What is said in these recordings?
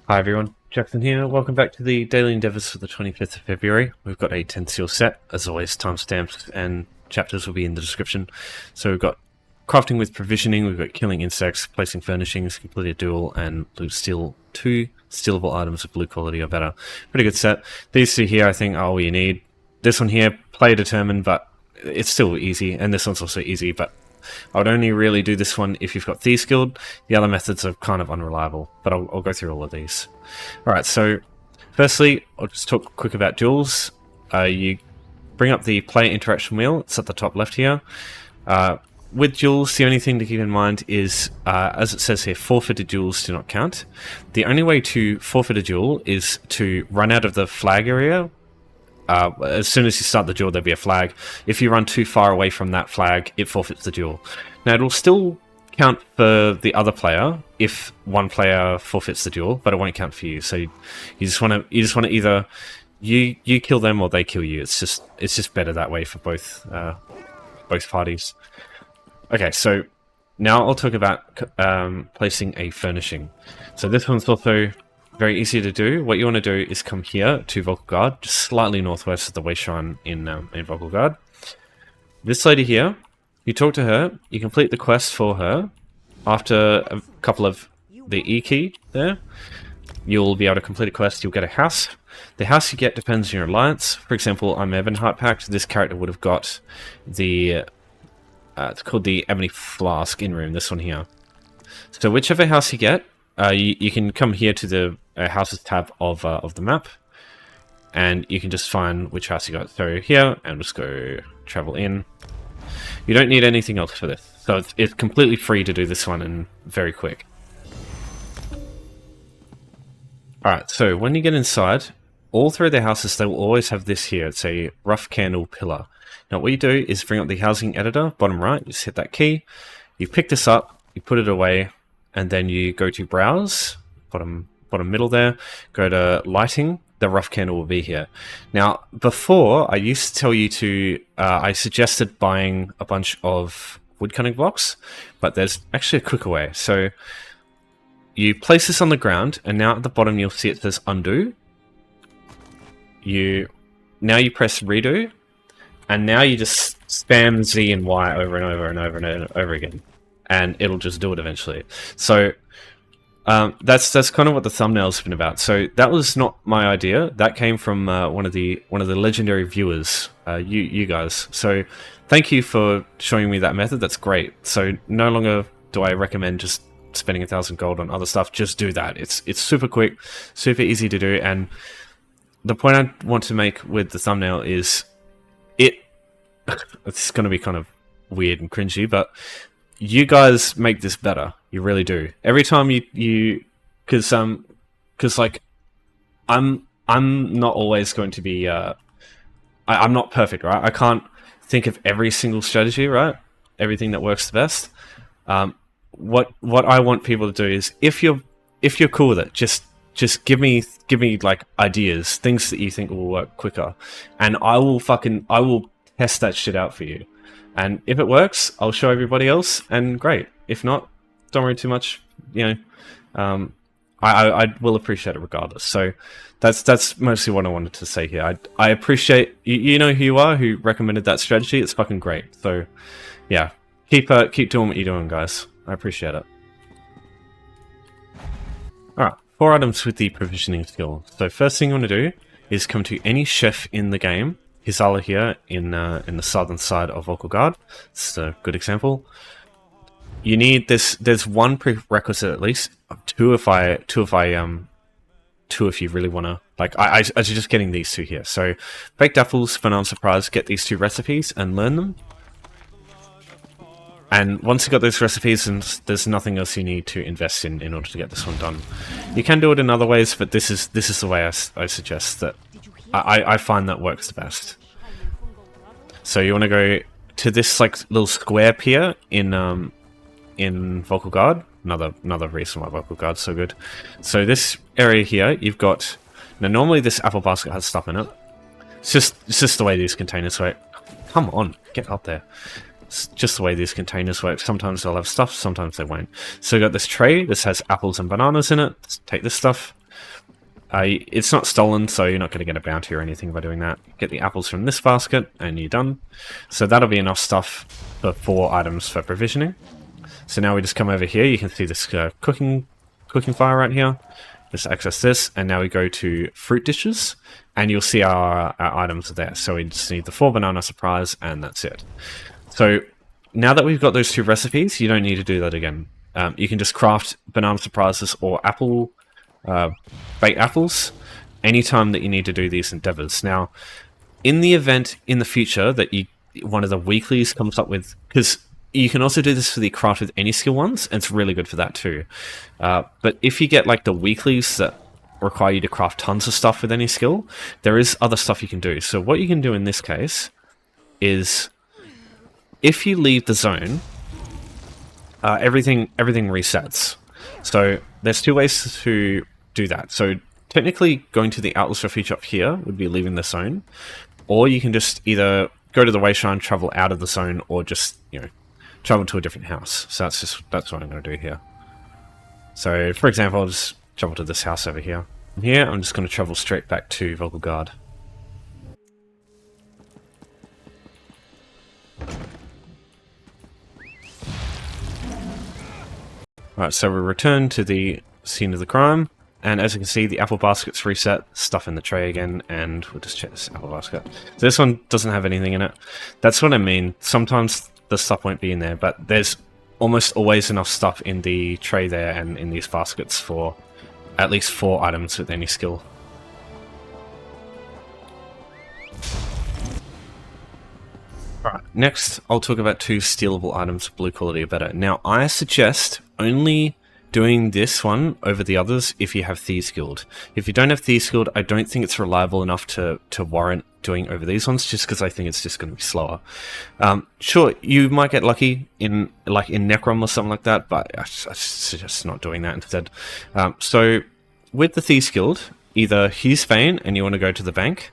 Hi everyone, Jackson here. Welcome back to the daily endeavours for the 25th of February. We've got a 10 seal set. As always, timestamps and chapters will be in the description. So we've got crafting with provisioning, we've got killing insects, placing furnishings, complete a duel, and steal 2 stealable items of blue quality or better. Pretty good set. These two here I think are all you need. This one here, player determined, but it's still easy, and this one's also easy, but I would only really do this one if you've got Thieves Guild. The other methods are kind of unreliable, but I'll go through all of these. Alright, so firstly, I'll just talk quick about Duels. You bring up the player interaction wheel, it's at the top left here. With Duels, the only thing to keep in mind is, as it says here, forfeited duels do not count. The only way to forfeit a duel is to run out of the flag area. As soon as you start the duel, there'll be a flag. If you run too far away from that flag, it forfeits the duel. Now, it'll still count for the other player if one player forfeits the duel, but it won't count for you. So you just want to either you kill them or they kill you. It's just better that way for both parties. Okay, so now I'll talk about placing a furnishing. So this one's also very easy to do. What you want to do is come here to Vocal Guard, just slightly northwest of the way shrine in Vocal Guard. This lady here, you talk to her, you complete the quest for her. After a couple of the E key there, you'll be able to complete a quest, you'll get a house. The house you get depends on your alliance. For example, I'm Ebonheart Pact. This character would have got the, it's called the Ebony Flask in room, this one here. So whichever house you get, you can come here to the houses tab of the map, and you can just find which house you got. So here, and just go travel in. You don't need anything else for this, so it's completely free to do this one and very quick. Alright, so when you get inside, all three of the houses, they will always have this here. It's a rough candle pillar. Now what you do is bring up the housing editor, bottom right, just hit that key, you pick this up, you put it away, and then you go to browse, bottom middle there, go to lighting, the rough candle will be here. Now, before, I used to tell you to, I suggested buying a bunch of wood cutting blocks, but there's actually a quicker way. So, you place this on the ground, and now at the bottom you'll see it says undo. Now you press redo, and now you just spam Z and Y over and over and over and over again, and it'll just do it eventually. So that's kind of what the thumbnail's been about. So that was not my idea. That came from one of the legendary viewers, you guys. So thank you for showing me that method. That's great. So no longer do I recommend just spending 1,000 gold on other stuff. Just do that. It's super quick, super easy to do. And the point I want to make with the thumbnail is it's going to be kind of weird and cringy, but you guys make this better. You really do. Every time because like I'm not always going to be I'm not perfect, right? I can't think of every single strategy, right? Everything that works the best. What I want people to do is if you're cool with it, just give me like ideas, things that you think will work quicker, and I will test that shit out for you. And if it works, I'll show everybody else, and great. If not, don't worry too much. You know, I will appreciate it regardless. So that's mostly what I wanted to say here. I appreciate you know who you are, who recommended that strategy. It's fucking great. So yeah, keep doing what you're doing, guys. I appreciate it. All right, 4 items with the provisioning skill. So first thing you want to do is come to any chef in the game. Hizala here in the southern side of Vocal Guard. It's a good example. You need this. There's one prerequisite at least. Two if you really want to. Like I suggest getting these 2 here. So baked apples, banana surprise. Get these 2 recipes and learn them. And once you've got those recipes, and there's nothing else you need to invest in order to get this one done. You can do it in other ways, but this is the way I suggest that. I find that works the best. So you want to go to this like little square pier in Vocal Guard. Another reason why Vocal Guard's so good. So this area here, you've got. Now normally this apple basket has stuff in it. It's just the way these containers work. Come on, get up there. It's just the way these containers work. Sometimes they'll have stuff, sometimes they won't. So you got this tray. This has apples and bananas in it. Let's take this stuff. It's not stolen, so you're not going to get a bounty or anything by doing that. Get the apples from this basket, and you're done. So that'll be enough stuff for 4 items for provisioning. So now we just come over here. You can see this cooking fire right here. Just access this, and now we go to fruit dishes, and you'll see our items are there. So we just need the 4 banana surprise, and that's it. So now that we've got those 2 recipes, you don't need to do that again. You can just craft banana surprises or baked apples anytime that you need to do these endeavors. Now, in the event in the future that one of the weeklies comes up with, because you can also do this for the craft with any skill ones, and it's really good for that too. But if you get like the weeklies that require you to craft tons of stuff with any skill, there is other stuff you can do. So what you can do in this case is, if you leave the zone, everything resets. So there's 2 ways to do that. So technically going to the Outlist Refuge up here would be leaving the zone, or you can just either go to the Wayshrine, travel out of the zone, or just, travel to a different house. So that's what I'm going to do here. So for example, I'll just travel to this house over here. From here, I'm just going to travel straight back to Volgogard. Right, so we return to the scene of the crime, and as you can see, the apple basket's reset, stuff in the tray again, and we'll just check this apple basket. So this one doesn't have anything in it. That's what I mean. Sometimes the stuff won't be in there, but there's almost always enough stuff in the tray there and in these baskets for at least 4 items with any skill. Alright, next I'll talk about 2 stealable items, blue quality or better. Now, I suggest only doing this one over the others if you have Thieves Guild. If you don't have Thieves Guild, I don't think it's reliable enough to warrant doing over these ones, just because I think it's just going to be slower. Sure, you might get lucky in Necrom or something like that, but I suggest not doing that instead. So with the Thieves Guild, either Hughes Fane and you want to go to the bank,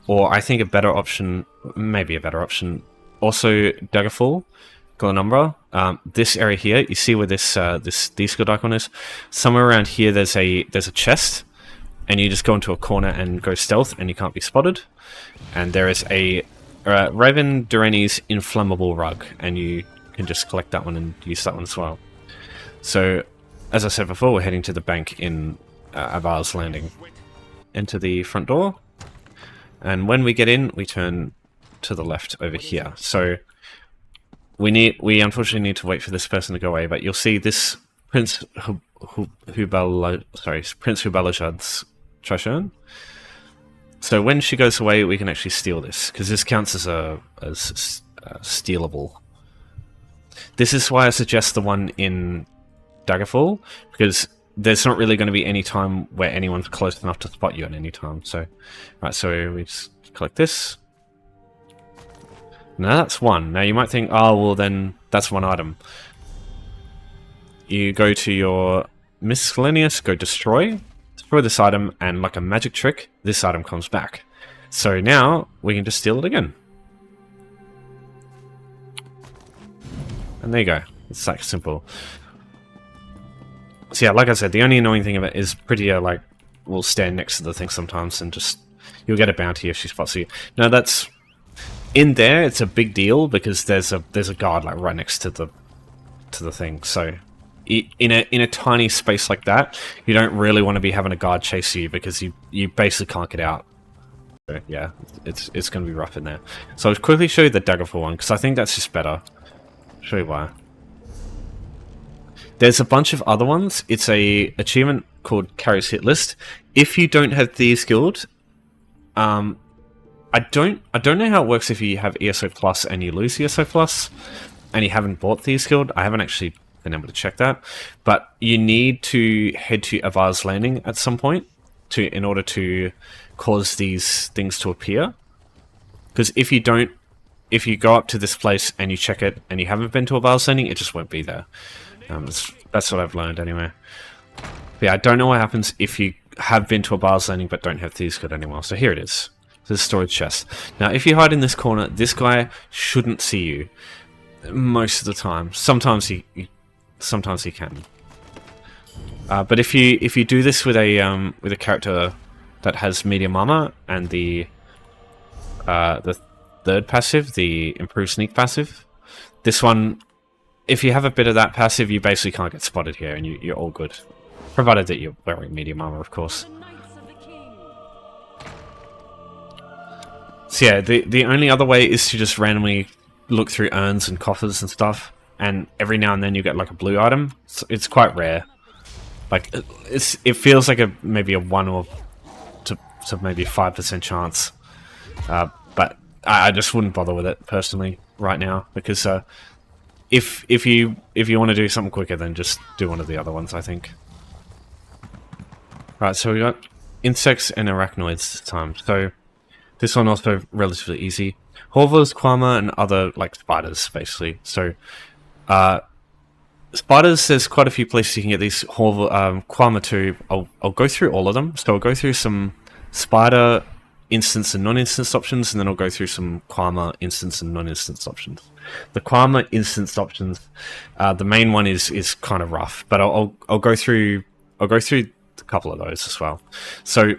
or I think a better option, maybe a better option, also Daggerfall, Glenumbra. This area here, you see where this Thieves Guild icon is? Somewhere around here there's a chest, and you just go into a corner and go stealth and you can't be spotted. And there is a Raven Durrani's Inflammable Rug, and you can just collect that one and use that one as well. So, as I said before, we're heading to the bank in Avar's Landing. Enter the front door, and when we get in, we turn to the left over here. So we unfortunately need to wait for this person to go away, but you'll see this Prince Hubalajad's treasure. So when she goes away, we can actually steal this, because this counts as stealable. This is why I suggest the one in Daggerfall, because there's not really going to be any time where anyone's close enough to spot you at any time. So, right, so we just collect this. Now that's 1. Now you might think, oh, well then that's 1 item. You go to your miscellaneous, go destroy this item, and like a magic trick, this item comes back. So now we can just steal it again. And there you go. It's that simple. So yeah, like I said, the only annoying thing of it is Prettier, like, will stand next to the thing sometimes and just, you'll get a bounty if she spots you. Now that's, in there, it's a big deal because there's a guard like right next to the thing. So in a tiny space like that, you don't really want to be having a guard chase you, because you basically can't get out. So yeah, it's going to be rough in there. So I'll quickly show you the Daggerfall one, because I think that's just better. I'll show you why. There's a bunch of other ones. It's a achievement called Carrier's Hit List. If you don't have Thieves Guild, I don't know how it works if you have ESO Plus and you lose ESO Plus and you haven't bought Thieves Guild. I haven't actually been able to check that, but you need to head to Avar's Landing at some point in order to cause these things to appear. Because if you go up to this place and you check it and you haven't been to Avar's Landing, it just won't be there. That's what I've learned anyway. But yeah, I don't know what happens if you have been to Avar's Landing but don't have Thieves Guild anymore. So here it is. This is storage chest. Now, if you hide in this corner, this guy shouldn't see you most of the time. Sometimes he can. But if you do this with a character that has medium armor and the third passive, the improved sneak passive, this one, if you have a bit of that passive, you basically can't get spotted here, and you're all good, provided that you're wearing medium armor, of course. So yeah, the only other way is to just randomly look through urns and coffers and stuff, and every now and then you get like a blue item. It's quite rare. Like it feels like maybe a 1 or to maybe 5% chance, but I just wouldn't bother with it personally right now, because if you want to do something quicker, then just do one of the other ones, I think. Right, so we got insects and arachnoids this time. So this one also relatively easy. Horvers, Quama, and other like spiders, basically. So spiders, there's quite a few places you can get these. Quama too. I'll go through all of them. So I'll go through some spider instance and non-instance options, and then I'll go through some Quama instance and non-instance options. The Quama instance options, the main one is kind of rough, but I'll go through a couple of those as well. So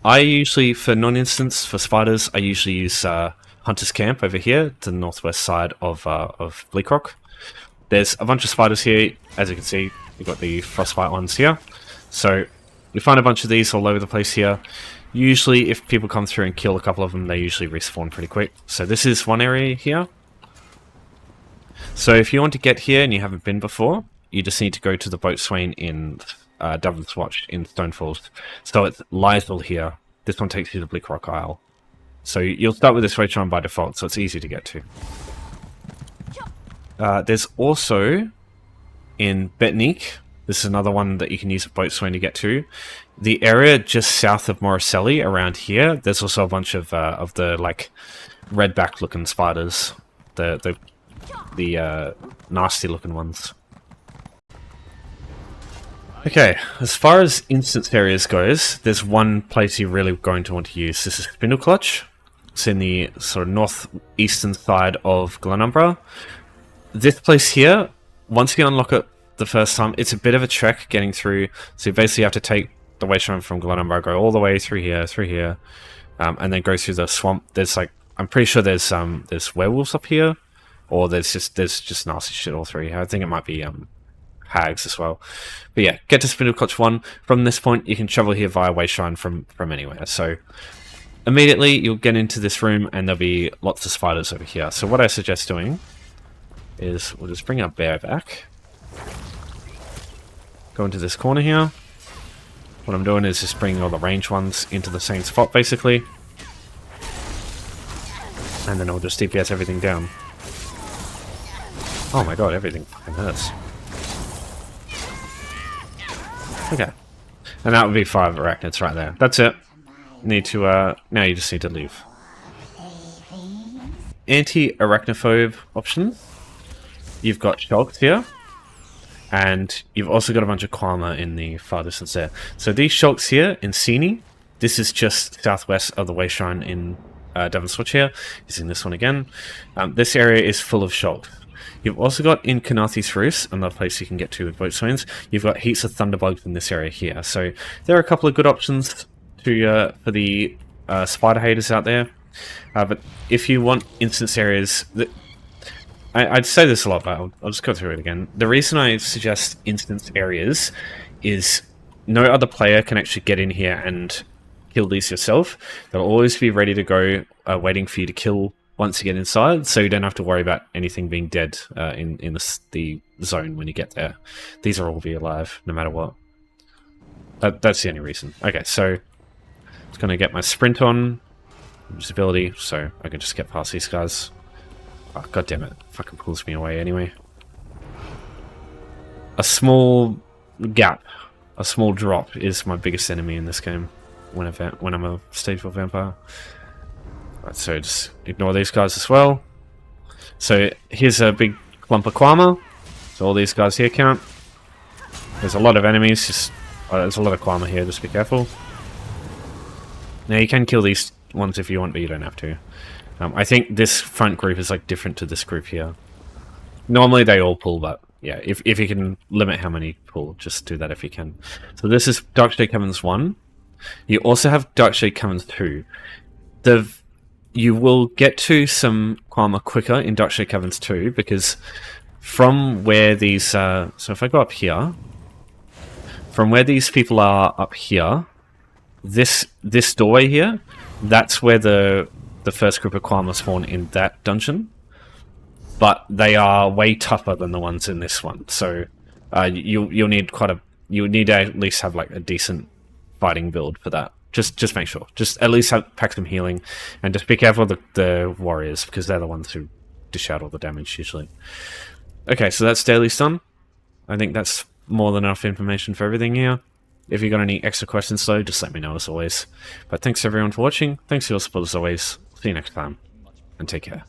I usually, for non-instance, for spiders, I usually use Hunter's Camp over here to the northwest side of Bleak Rock. There's a bunch of spiders here, as you can see. You've got the frostbite ones here. So you find a bunch of these all over the place here. Usually, if people come through and kill a couple of them, they usually respawn pretty quick. So this is one area here. So if you want to get here and you haven't been before, you just need to go to the boatswain in Devil's Watch in Stonefalls. So it's Lysel here. This one takes you to Bleak Rock Isle. So you'll start with this Raytron by default, so it's easy to get to. There's also in Betnique, this is another one that you can use a boatswain to get to. The area just south of Moricelli, around here, there's also a bunch of the like redback looking spiders, the nasty looking ones. Okay, as far as instance areas goes, there's one place you're really going to want to use. This is Spindle Clutch. It's in the sort of northeastern side of Glenumbra. This place here, once you unlock it the first time, it's a bit of a trek getting through. So you basically have to take the way from Glenumbra, go all the way through here, and then go through the swamp. There's like, I'm pretty sure there's werewolves up here, or there's just nasty shit all through here. I think it might be hags as well. But yeah, get to Spindle Clutch 1. From this point, you can travel here via Wayshrine from anywhere. So immediately you'll get into this room and there'll be lots of spiders over here. So what I suggest doing is we'll just bring our bear back. Go into this corner here. What I'm doing is just bringing all the range ones into the same spot, basically. And then I'll just DPS everything down. Oh my god, everything fucking hurts. Okay. And that would be 5 arachnids right there. That's it. Need to, now you just need to leave. Anti-arachnophobe options. You've got Shulks here. And you've also got a bunch of Quama in the far distance there. So these Shulks here in Sini, this is just southwest of the Wayshrine in Devil's Watch here. Using this one again. This area is full of Shulks. You've also got in Canathi's Roost, another place you can get to with boatswains. You've got heaps of thunderbugs in this area here. So there are a couple of good options to for the spider haters out there. But if you want instance areas, I'd say this a lot, but I'll just go through it again. The reason I suggest instance areas is no other player can actually get in here and kill these yourself. They'll always be ready to go, waiting for you to kill once you get inside, so you don't have to worry about anything being dead in the zone when you get there. These will all be alive, no matter what. That's the only reason. Okay, so I'm going to get my sprint on, visibility, so I can just get past these guys. Oh, God damn it. Fucking pulls me away anyway. A small gap, a small drop is my biggest enemy in this game when I'm a stage 4 vampire. Right, so just ignore these guys as well. So here's a big clump of Quama. So all these guys here count. There's a lot of enemies, just there's a lot of Quama here, just be careful. Now you can kill these ones if you want, but you don't have to. I think this front group is like different to this group here. Normally they all pull, but yeah, if you can limit how many pull, just do that if you can. So this is Darkshade Caverns 1. You also have Darkshade Caverns 2. You will get to some Qualma quicker in Darkshade Caverns 2 because from where these... so if I go up here, from where these people are up here, this doorway here, that's where the first group of Qualma spawn in that dungeon. But they are way tougher than the ones in this one. So you'll need you need to at least have like a decent fighting build for that. Just make sure. Just at least pack some healing, and just be careful of the warriors because they're the ones who dish out all the damage usually. Okay, so that's daily stun. I think that's more than enough information for everything here. If you got any extra questions though, just let me know as always. But thanks everyone for watching. Thanks for your support as always. See you next time, and take care.